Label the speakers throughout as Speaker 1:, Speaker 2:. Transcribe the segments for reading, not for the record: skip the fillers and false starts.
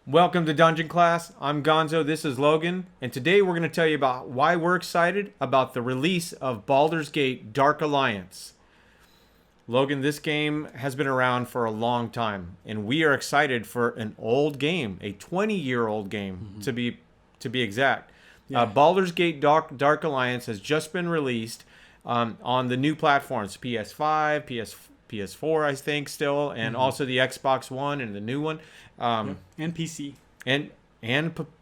Speaker 1: Welcome to Dungeon Class. I'm Gonzo, this is Logan, and today we're going to tell you about why we're excited about the release of Baldur's Gate Dark Alliance. Logan, this game has been around for a long time, and we are excited for an old game, a 20-year-old game to be exact.
Speaker 2: Yeah.
Speaker 1: Baldur's Gate Dark Alliance has just been released on the new platforms, PS5, PS4, I think, still, and also the Xbox One and the new one.
Speaker 2: And PC.
Speaker 1: And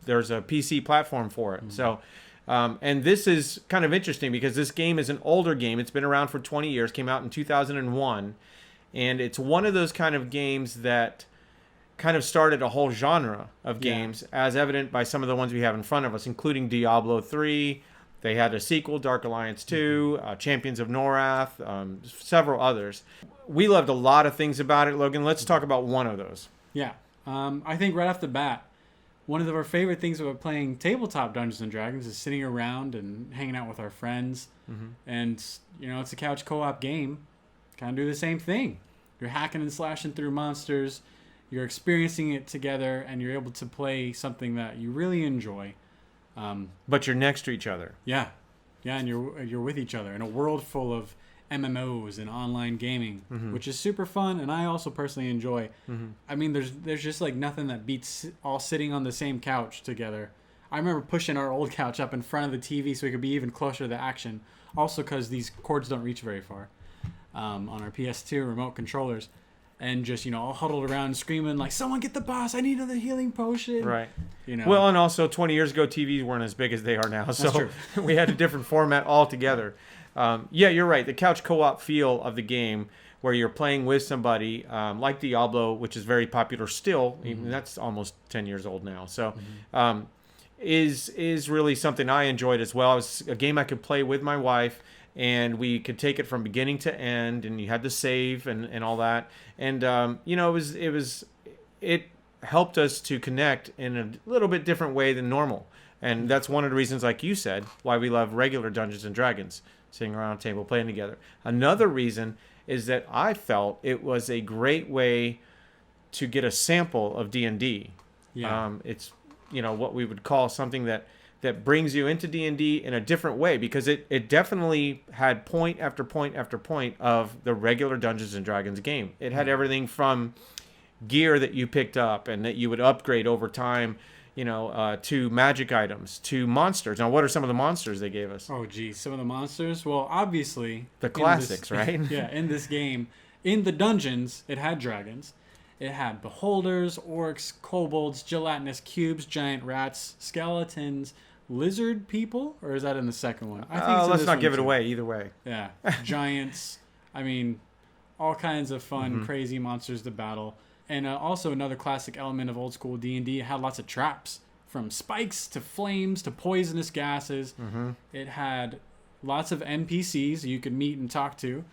Speaker 1: there's a PC platform for it. So, and this is kind of interesting because this game is an older game. It's been around for 20 years, came out in 2001. And it's one of those kind of games that kind of started a whole genre of games, as evident by some of the ones we have in front of us, including Diablo 3. They had a sequel, Dark Alliance 2, Champions of Norath, several others. We loved a lot of things about it, Logan. Let's talk about one of those.
Speaker 2: Yeah. I think right off the bat, one of our favorite things about playing tabletop Dungeons and Dragons is sitting around and hanging out with our friends. And, it's a couch co-op game. Kind of do the same thing. You're hacking and slashing through monsters. You're experiencing it together, and you're able to play something that you really enjoy.
Speaker 1: But you're next to each other.
Speaker 2: Yeah, and you're with each other in a world full of MMOs and online gaming, which is super fun, and I also personally enjoy. I mean, there's just like nothing that beats all sitting on the same couch together. I remember pushing our old couch up in front of the TV so we could be even closer to the action. Also, because these cords don't reach very far on our PS2 remote controllers. And just, all huddled around screaming like, someone get the boss, I need another healing potion.
Speaker 1: Right. Well, and also 20 years ago, TVs weren't as big as they are now. So we had a different format altogether. Yeah, you're right. The couch co-op feel of the game where you're playing with somebody like Diablo, which is very popular still. Even that's almost 10 years old now. So is really something I enjoyed as well. It was a game I could play with my wife. And we could take it from beginning to end, and you had to save and all that. And it helped us to connect in a little bit different way than normal. And that's one of the reasons, like you said, why we love regular Dungeons and Dragons, sitting around a table playing together. Another reason is that I felt it was a great way to get a sample of D&D.
Speaker 2: Yeah.
Speaker 1: It's what we would call something that brings you into D&D in a different way, because it definitely had point after point after point of the regular Dungeons & Dragons game. It had everything from gear that you picked up and that you would upgrade over time, to magic items, to monsters. Now, what are some of the monsters they gave us?
Speaker 2: Oh, geez. Some of the monsters? Well, obviously...
Speaker 1: The classics, right?
Speaker 2: Yeah, in this game. In the dungeons, it had dragons. It had beholders, orcs, kobolds, gelatinous cubes, giant rats, skeletons... Lizard people, or is that in the second one? I think
Speaker 1: let's not give it away either way.
Speaker 2: Yeah, giants. I mean, all kinds of fun, crazy monsters to battle, and also another classic element of old school D&D. It had lots of traps, from spikes to flames to poisonous gases. It had lots of NPCs you could meet and talk to.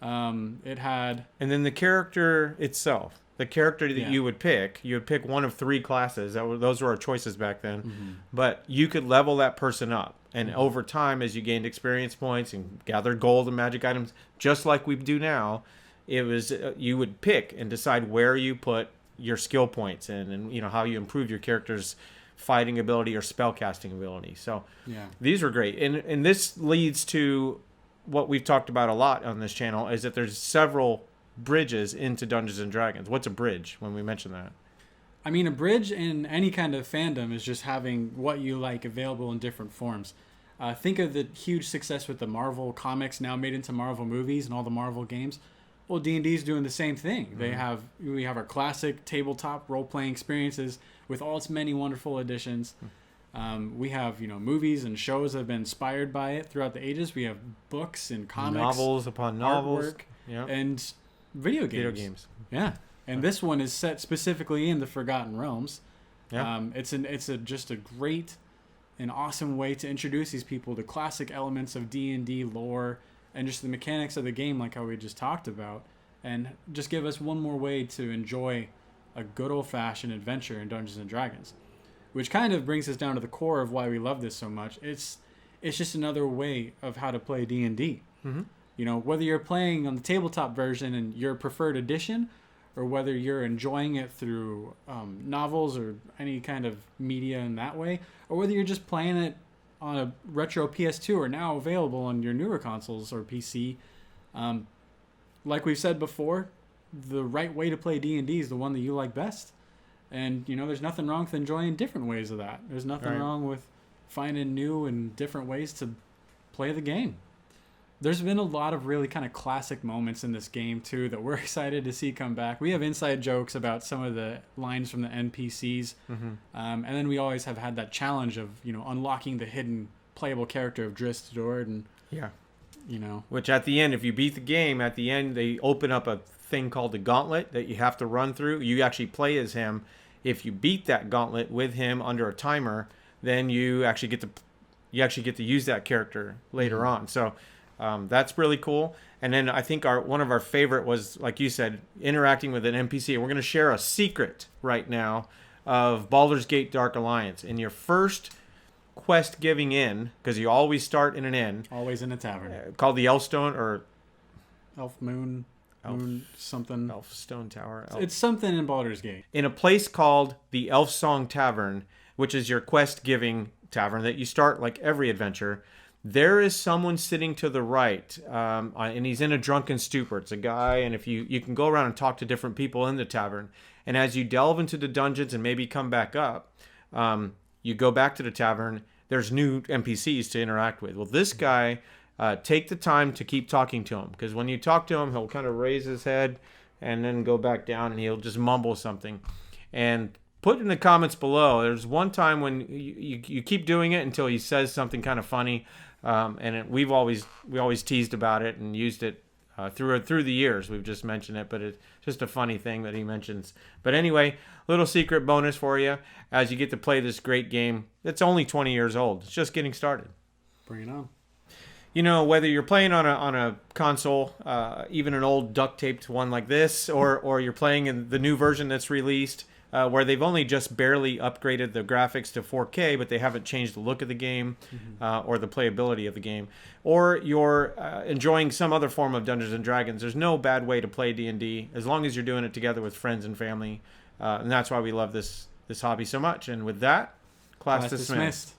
Speaker 2: It had,
Speaker 1: and then the character itself. The character that you would pick one of three classes. Those were our choices back then. But you could level that person up. And over time, as you gained experience points and gathered gold and magic items, just like we do now, it was you would pick and decide where you put your skill points in, and how you improve your character's fighting ability or spellcasting ability. So these were great. And this leads to what we've talked about a lot on this channel, is that there's several bridges into Dungeons and Dragons. What's a bridge when we mention that?
Speaker 2: I mean, a bridge in any kind of fandom is just having what you like available in different forms. Think of the huge success with the Marvel comics now made into Marvel movies and all the Marvel games. Well, D&D is doing the same thing. We have our classic tabletop role-playing experiences with all its many wonderful additions. We have movies and shows that have been inspired by it throughout the ages. We have books and comics,
Speaker 1: novels upon novels,
Speaker 2: artwork, and video games. Yeah, and this one is set specifically in the Forgotten Realms. Yeah. It's just a great and awesome way to introduce these people to classic elements of D&D lore and just the mechanics of the game, like how we just talked about, and just give us one more way to enjoy a good old-fashioned adventure in Dungeons and Dragons, which kind of brings us down to the core of why we love this so much. It's just another way of how to play D&D. Whether you're playing on the tabletop version and your preferred edition, or whether you're enjoying it through novels or any kind of media in that way, or whether you're just playing it on a retro PS2 or now available on your newer consoles or PC. Like we've said before, the right way to play D&D is the one that you like best. And, there's nothing wrong with enjoying different ways of that. There's nothing wrong with finding new and different ways to play the game. There's been a lot of really kind of classic moments in this game, too, that we're excited to see come back. We have inside jokes about some of the lines from the NPCs. And then we always have had that challenge of, unlocking the hidden playable character of Dristadord. And,
Speaker 1: which at the end, if you beat the game, at the end, they open up a thing called the gauntlet that you have to run through. You actually play as him. If you beat that gauntlet with him under a timer, then you actually get to use that character later on. So that's really cool. And then I think one of our favorite was, like you said, interacting with an NPC. And we're going to share a secret right now of Baldur's Gate Dark Alliance. In your first quest giving in, because you always start in an inn.
Speaker 2: Always in a tavern.
Speaker 1: Called the Elfstone or...
Speaker 2: Elfstone
Speaker 1: Tower.
Speaker 2: It's something in Baldur's Gate.
Speaker 1: In a place called the Elfsong Tavern, which is your quest-giving tavern that you start like every adventure, there is someone sitting to the right, and he's in a drunken stupor. It's a guy, and if you can go around and talk to different people in the tavern, and as you delve into the dungeons and maybe come back up, you go back to the tavern, there's new NPCs to interact with. Well, this guy... take the time to keep talking to him, because when you talk to him, he'll kind of raise his head and then go back down, and he'll just mumble something. And put in the comments below, there's one time when you keep doing it until he says something kind of funny, and we always teased about it and used it through the years. We've just mentioned it, but it's just a funny thing that he mentions. But anyway, little secret bonus for you as you get to play this great game. It's only 20 years old. It's just getting started.
Speaker 2: Bring it on.
Speaker 1: Whether you're playing on a console, even an old duct taped one like this, or you're playing in the new version that's released, where they've only just barely upgraded the graphics to 4K, but they haven't changed the look of the game or the playability of the game, or you're enjoying some other form of Dungeons and Dragons, there's no bad way to play D&D as long as you're doing it together with friends and family, and that's why we love this hobby so much. And with that, class dismissed.